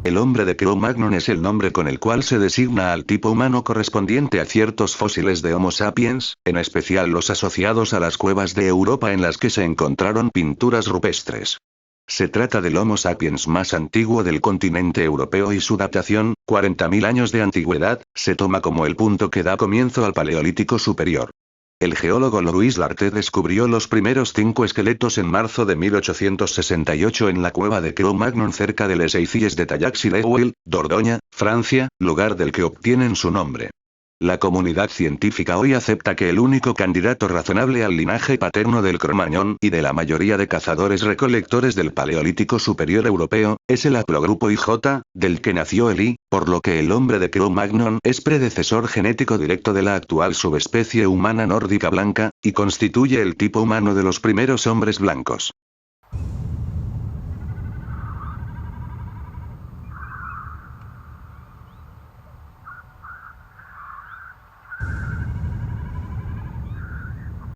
El hombre de Cro-Magnon es el nombre con el cual se designa al tipo humano correspondiente a ciertos fósiles de Homo sapiens, en especial los asociados a las cuevas de Europa en las que se encontraron pinturas rupestres. Se trata del Homo sapiens más antiguo del continente europeo y su datación, 40.000 años de antigüedad, se toma como el punto que da comienzo al Paleolítico Superior. El geólogo Louis Lartet descubrió los primeros 5 esqueletos en marzo de 1868 en la cueva de Cro-Magnon cerca de Les Eicies de Tallac-sur-Loire, Dordoña, Francia, lugar del que obtienen su nombre. La comunidad científica hoy acepta que el único candidato razonable al linaje paterno del Cro-Magnon y de la mayoría de cazadores-recolectores del Paleolítico Superior Europeo, es el haplogrupo IJ, del que nació Eli, por lo que el hombre de Cro-Magnon es predecesor genético directo de la actual subespecie humana nórdica blanca, y constituye el tipo humano de los primeros hombres blancos.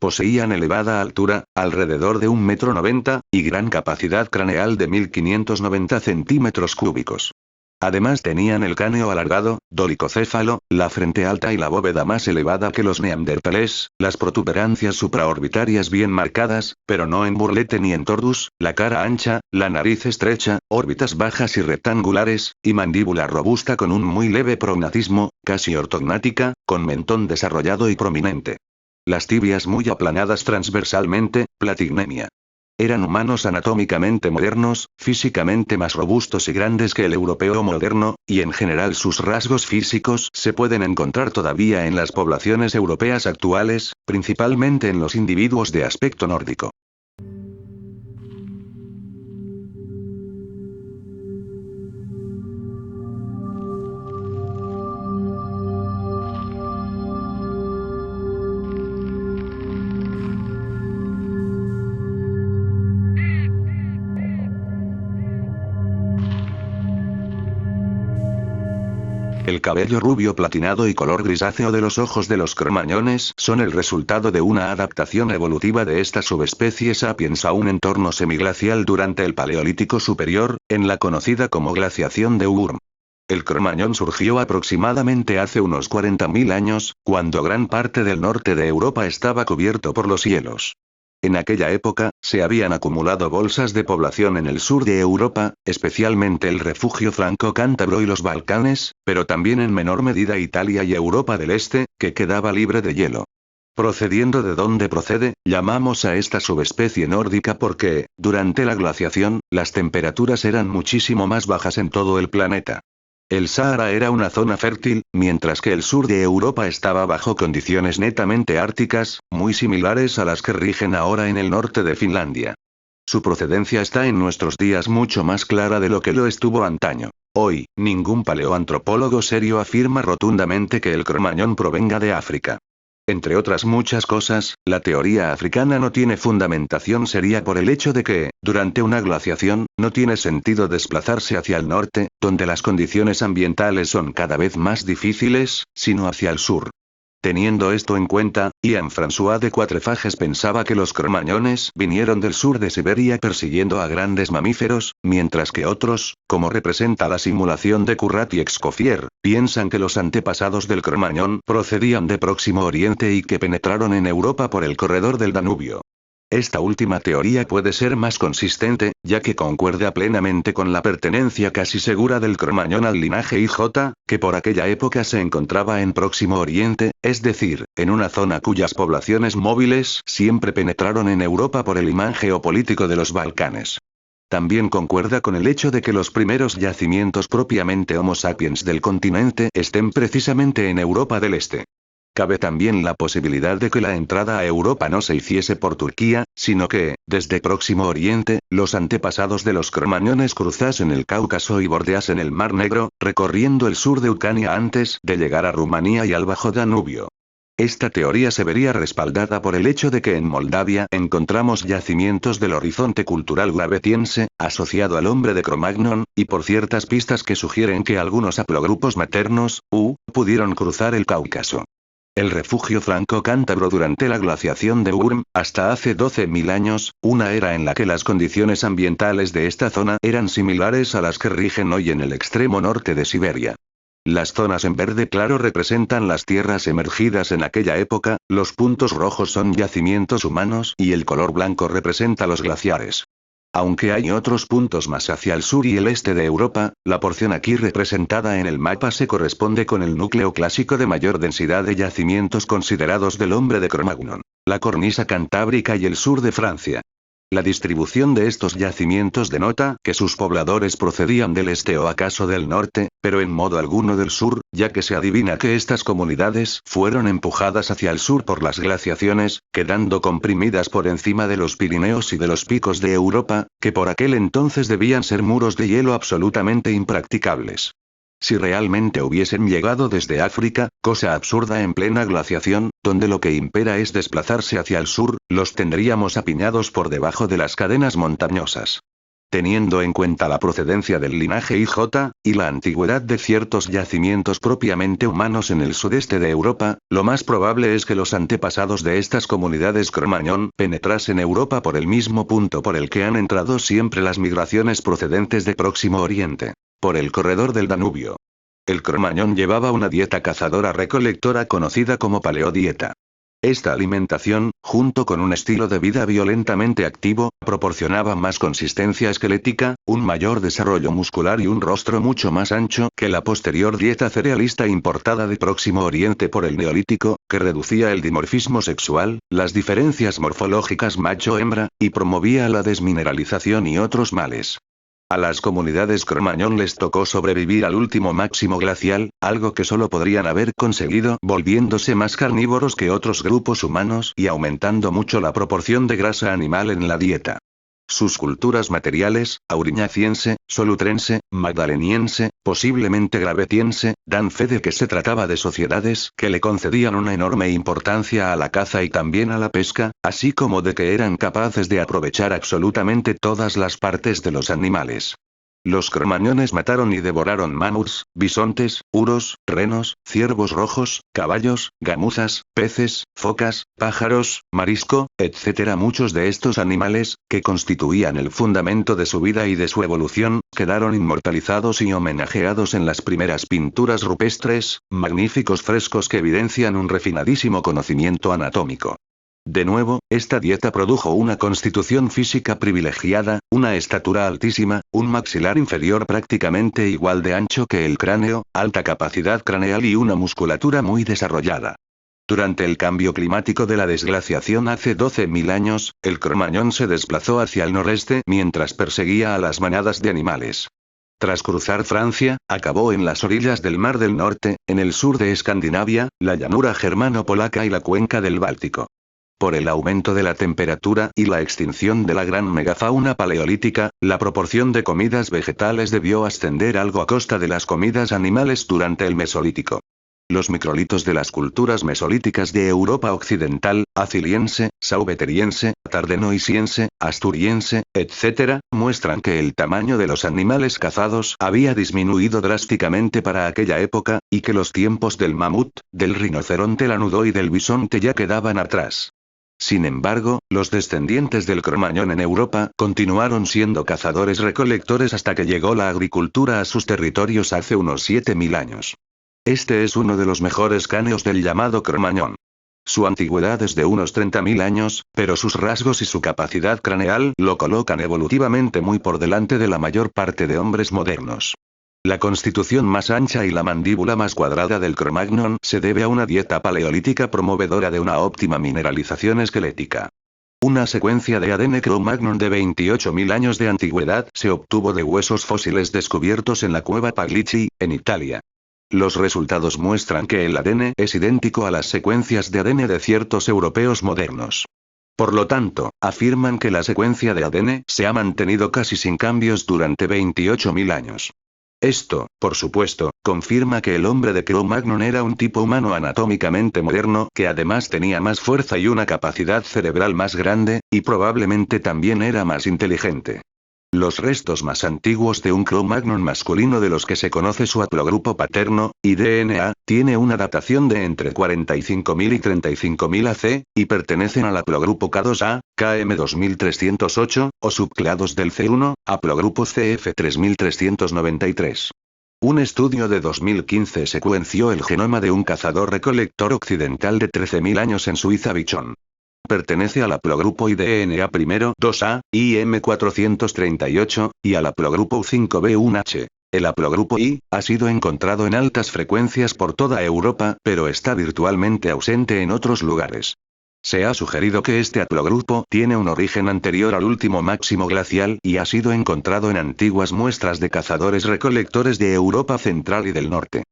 Poseían elevada altura, alrededor de 1,90 m, y gran capacidad craneal de 1590 centímetros cúbicos. Además tenían el cráneo alargado, dolicocéfalo, la frente alta y la bóveda más elevada que los neandertales, las protuberancias supraorbitarias bien marcadas, pero no en burlete ni en tordus, la cara ancha, la nariz estrecha, órbitas bajas y rectangulares, y mandíbula robusta con un muy leve prognatismo, casi ortognática, con mentón desarrollado y prominente. Las tibias muy aplanadas transversalmente, platignemia. Eran humanos anatómicamente modernos, físicamente más robustos y grandes que el europeo moderno, y en general sus rasgos físicos se pueden encontrar todavía en las poblaciones europeas actuales, principalmente en los individuos de aspecto nórdico. El cabello rubio platinado y color grisáceo de los ojos de los cromañones son el resultado de una adaptación evolutiva de esta subespecie sapiens a un entorno semiglacial durante el Paleolítico Superior, en la conocida como glaciación de Würm. El cromañón surgió aproximadamente hace unos 40.000 años, cuando gran parte del norte de Europa estaba cubierto por los hielos. En aquella época, se habían acumulado bolsas de población en el sur de Europa, especialmente el refugio franco-cántabro y los Balcanes, pero también en menor medida Italia y Europa del Este, que quedaba libre de hielo. Procediendo de donde procede, llamamos a esta subespecie nórdica porque, durante la glaciación, las temperaturas eran muchísimo más bajas en todo el planeta. El Sáhara era una zona fértil, mientras que el sur de Europa estaba bajo condiciones netamente árticas, muy similares a las que rigen ahora en el norte de Finlandia. Su procedencia está en nuestros días mucho más clara de lo que lo estuvo antaño. Hoy, ningún paleoantropólogo serio afirma rotundamente que el cromañón provenga de África. Entre otras muchas cosas, la teoría africana no tiene fundamentación seria por el hecho de que, durante una glaciación, no tiene sentido desplazarse hacia el norte, donde las condiciones ambientales son cada vez más difíciles, sino hacia el sur. Teniendo esto en cuenta, Ian François de Quatrefages pensaba que los cromañones vinieron del sur de Siberia persiguiendo a grandes mamíferos, mientras que otros, como representa la simulación de Currat y Escoffier, piensan que los antepasados del cromañón procedían de Próximo Oriente y que penetraron en Europa por el corredor del Danubio. Esta última teoría puede ser más consistente, ya que concuerda plenamente con la pertenencia casi segura del cromañón al linaje IJ, que por aquella época se encontraba en Próximo Oriente, es decir, en una zona cuyas poblaciones móviles siempre penetraron en Europa por el imán geopolítico de los Balcanes. También concuerda con el hecho de que los primeros yacimientos propiamente Homo sapiens del continente estén precisamente en Europa del Este. Cabe también la posibilidad de que la entrada a Europa no se hiciese por Turquía, sino que, desde Próximo Oriente, los antepasados de los cromañones cruzasen el Cáucaso y bordeasen el Mar Negro, recorriendo el sur de Ucrania antes de llegar a Rumanía y al Bajo Danubio. Esta teoría se vería respaldada por el hecho de que en Moldavia encontramos yacimientos del horizonte cultural gravetiense, asociado al hombre de Cro-Magnon, y por ciertas pistas que sugieren que algunos haplogrupos maternos, pudieron cruzar el Cáucaso. El refugio franco-cántabro durante la glaciación de Würm, hasta hace 12.000 años, una era en la que las condiciones ambientales de esta zona eran similares a las que rigen hoy en el extremo norte de Siberia. Las zonas en verde claro representan las tierras emergidas en aquella época, los puntos rojos son yacimientos humanos y el color blanco representa los glaciares. Aunque hay otros puntos más hacia el sur y el este de Europa, la porción aquí representada en el mapa se corresponde con el núcleo clásico de mayor densidad de yacimientos considerados del hombre de Cro-Magnon, la cornisa cantábrica y el sur de Francia. La distribución de estos yacimientos denota que sus pobladores procedían del este o acaso del norte, pero en modo alguno del sur, ya que se adivina que estas comunidades fueron empujadas hacia el sur por las glaciaciones, quedando comprimidas por encima de los Pirineos y de los picos de Europa, que por aquel entonces debían ser muros de hielo absolutamente impracticables. Si realmente hubiesen llegado desde África, cosa absurda en plena glaciación, donde lo que impera es desplazarse hacia el sur, los tendríamos apiñados por debajo de las cadenas montañosas. Teniendo en cuenta la procedencia del linaje IJ, y la antigüedad de ciertos yacimientos propiamente humanos en el sudeste de Europa, lo más probable es que los antepasados de estas comunidades Cro-Magnon penetrasen Europa por el mismo punto por el que han entrado siempre las migraciones procedentes de Próximo Oriente. Por el corredor del Danubio. El Cro-Magnon llevaba una dieta cazadora-recolectora conocida como paleodieta. Esta alimentación, junto con un estilo de vida violentamente activo, proporcionaba más consistencia esquelética, un mayor desarrollo muscular y un rostro mucho más ancho que la posterior dieta cerealista importada de Próximo Oriente por el Neolítico, que reducía el dimorfismo sexual, las diferencias morfológicas macho-hembra, y promovía la desmineralización y otros males. A las comunidades Cro-Magnon les tocó sobrevivir al último máximo glacial, algo que solo podrían haber conseguido volviéndose más carnívoros que otros grupos humanos y aumentando mucho la proporción de grasa animal en la dieta. Sus culturas materiales, auriñaciense, solutrense, magdaleniense, posiblemente gravetiense, dan fe de que se trataba de sociedades que le concedían una enorme importancia a la caza y también a la pesca, así como de que eran capaces de aprovechar absolutamente todas las partes de los animales. Los cromañones mataron y devoraron mamuts, bisontes, uros, renos, ciervos rojos, caballos, gamuzas, peces, focas, pájaros, marisco, etc. Muchos de estos animales, que constituían el fundamento de su vida y de su evolución, quedaron inmortalizados y homenajeados en las primeras pinturas rupestres, magníficos frescos que evidencian un refinadísimo conocimiento anatómico. De nuevo, esta dieta produjo una constitución física privilegiada, una estatura altísima, un maxilar inferior prácticamente igual de ancho que el cráneo, alta capacidad craneal y una musculatura muy desarrollada. Durante el cambio climático de la desglaciación hace 12.000 años, el Cro-Magnon se desplazó hacia el noreste mientras perseguía a las manadas de animales. Tras cruzar Francia, acabó en las orillas del Mar del Norte, en el sur de Escandinavia, la llanura germano-polaca y la cuenca del Báltico. Por el aumento de la temperatura y la extinción de la gran megafauna paleolítica, la proporción de comidas vegetales debió ascender algo a costa de las comidas animales durante el Mesolítico. Los microlitos de las culturas mesolíticas de Europa occidental, aciliense, sauveteriense, tardenoisiense, asturiense, etc., muestran que el tamaño de los animales cazados había disminuido drásticamente para aquella época, y que los tiempos del mamut, del rinoceronte lanudo y del bisonte ya quedaban atrás. Sin embargo, los descendientes del Cro-Magnon en Europa continuaron siendo cazadores-recolectores hasta que llegó la agricultura a sus territorios hace unos 7.000 años. Este es uno de los mejores cráneos del llamado Cro-Magnon. Su antigüedad es de unos 30.000 años, pero sus rasgos y su capacidad craneal lo colocan evolutivamente muy por delante de la mayor parte de hombres modernos. La constitución más ancha y la mandíbula más cuadrada del Cro-Magnon se debe a una dieta paleolítica promovedora de una óptima mineralización esquelética. Una secuencia de ADN Cro-Magnon de 28.000 años de antigüedad se obtuvo de huesos fósiles descubiertos en la cueva Pagliacci, en Italia. Los resultados muestran que el ADN es idéntico a las secuencias de ADN de ciertos europeos modernos. Por lo tanto, afirman que la secuencia de ADN se ha mantenido casi sin cambios durante 28.000 años. Esto, por supuesto, confirma que el hombre de Cro-Magnon era un tipo humano anatómicamente moderno que además tenía más fuerza y una capacidad cerebral más grande, y probablemente también era más inteligente. Los restos más antiguos de un Cro-Magnon masculino de los que se conoce su haplogrupo paterno, y DNA, tiene una datación de entre 45.000 y 35.000 AC, y pertenecen al haplogrupo K2A, KM2308, o subclados del C1, haplogrupo CF3393. Un estudio de 2015 secuenció el genoma de un cazador-recolector occidental de 13.000 años en Suiza Bichón. Pertenece al haplogrupo IDNA primero 2A, IM438, y al haplogrupo U5B1H. El haplogrupo I ha sido encontrado en altas frecuencias por toda Europa, pero está virtualmente ausente en otros lugares. Se ha sugerido que este haplogrupo tiene un origen anterior al último máximo glacial y ha sido encontrado en antiguas muestras de cazadores-recolectores de Europa Central y del Norte.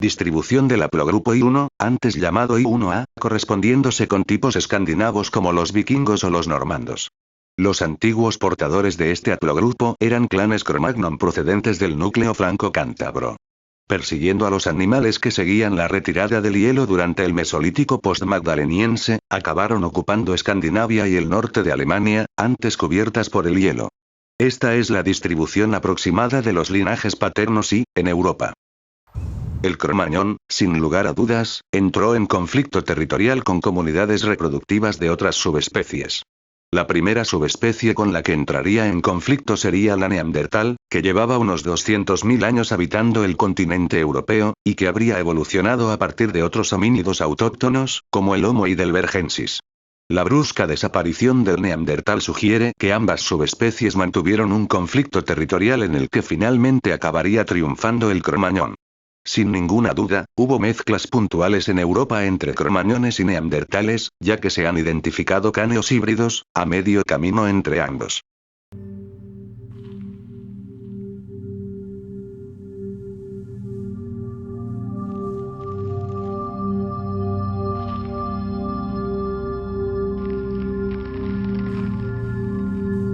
Distribución del haplogrupo I1, antes llamado I1A, correspondiéndose con tipos escandinavos como los vikingos o los normandos. Los antiguos portadores de este haplogrupo eran clanes Cro-Magnon procedentes del núcleo franco-cántabro. Persiguiendo a los animales que seguían la retirada del hielo durante el Mesolítico postmagdaleniense, acabaron ocupando Escandinavia y el norte de Alemania, antes cubiertas por el hielo. Esta es la distribución aproximada de los linajes paternos y, en Europa. El Cro-Magnon, sin lugar a dudas, entró en conflicto territorial con comunidades reproductivas de otras subespecies. La primera subespecie con la que entraría en conflicto sería la Neandertal, que llevaba unos 200.000 años habitando el continente europeo, y que habría evolucionado a partir de otros homínidos autóctonos, como el Homo heidelbergensis. La brusca desaparición del Neandertal sugiere que ambas subespecies mantuvieron un conflicto territorial en el que finalmente acabaría triunfando el Cro-Magnon. Sin ninguna duda, hubo mezclas puntuales en Europa entre cromañones y neandertales, ya que se han identificado caneos híbridos, a medio camino entre ambos.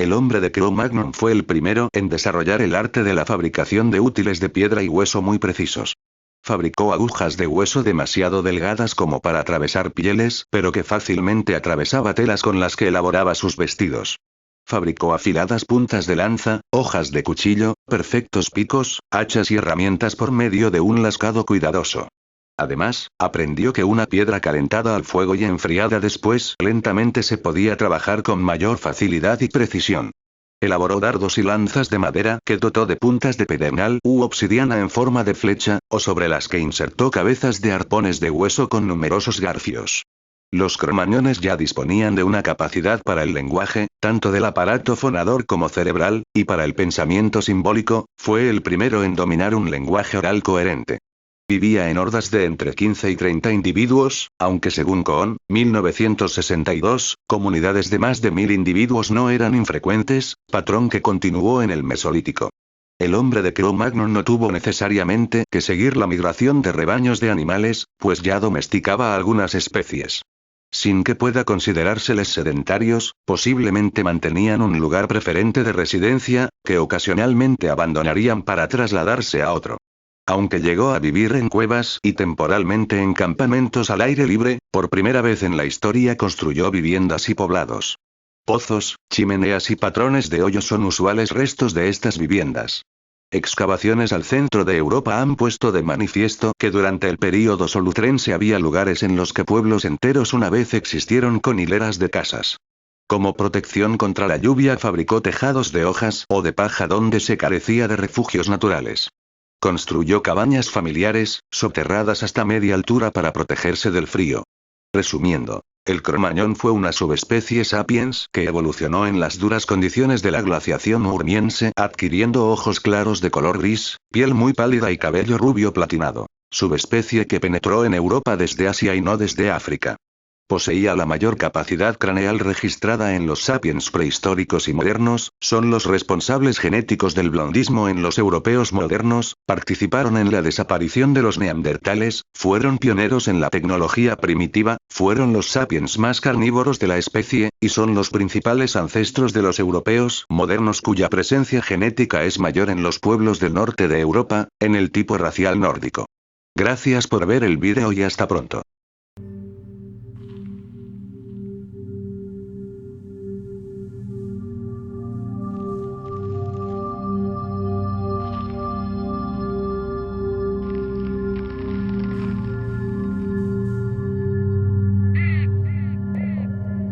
El hombre de Cro-Magnon fue el primero en desarrollar el arte de la fabricación de útiles de piedra y hueso muy precisos. Fabricó agujas de hueso demasiado delgadas como para atravesar pieles, pero que fácilmente atravesaba telas con las que elaboraba sus vestidos. Fabricó afiladas puntas de lanza, hojas de cuchillo, perfectos picos, hachas y herramientas por medio de un lascado cuidadoso. Además, aprendió que una piedra calentada al fuego y enfriada después lentamente se podía trabajar con mayor facilidad y precisión. Elaboró dardos y lanzas de madera que dotó de puntas de pedernal u obsidiana en forma de flecha, o sobre las que insertó cabezas de arpones de hueso con numerosos garfios. Los cromañones ya disponían de una capacidad para el lenguaje, tanto del aparato fonador como cerebral, y para el pensamiento simbólico, fue el primero en dominar un lenguaje oral coherente. Vivía en hordas de entre 15 y 30 individuos, aunque según Cohn, 1962, comunidades de más de 1000 individuos no eran infrecuentes, patrón que continuó en el Mesolítico. El hombre de Cro-Magnon no tuvo necesariamente que seguir la migración de rebaños de animales, pues ya domesticaba algunas especies. Sin que pueda considerárseles sedentarios, posiblemente mantenían un lugar preferente de residencia, que ocasionalmente abandonarían para trasladarse a otro. Aunque llegó a vivir en cuevas y temporalmente en campamentos al aire libre, por primera vez en la historia construyó viviendas y poblados. Pozos, chimeneas y patrones de hoyos son usuales restos de estas viviendas. Excavaciones al centro de Europa han puesto de manifiesto que durante el período solutrense había lugares en los que pueblos enteros una vez existieron con hileras de casas. Como protección contra la lluvia fabricó tejados de hojas o de paja donde se carecía de refugios naturales. Construyó cabañas familiares, soterradas hasta media altura para protegerse del frío. Resumiendo, el Cro-Magnon fue una subespecie sapiens que evolucionó en las duras condiciones de la glaciación urniense, adquiriendo ojos claros de color gris, piel muy pálida y cabello rubio platinado. Subespecie que penetró en Europa desde Asia y no desde África. Poseía la mayor capacidad craneal registrada en los sapiens prehistóricos y modernos, son los responsables genéticos del blondismo en los europeos modernos, participaron en la desaparición de los neandertales, fueron pioneros en la tecnología primitiva, fueron los sapiens más carnívoros de la especie, y son los principales ancestros de los europeos modernos cuya presencia genética es mayor en los pueblos del norte de Europa, en el tipo racial nórdico. Gracias por ver el vídeo y hasta pronto.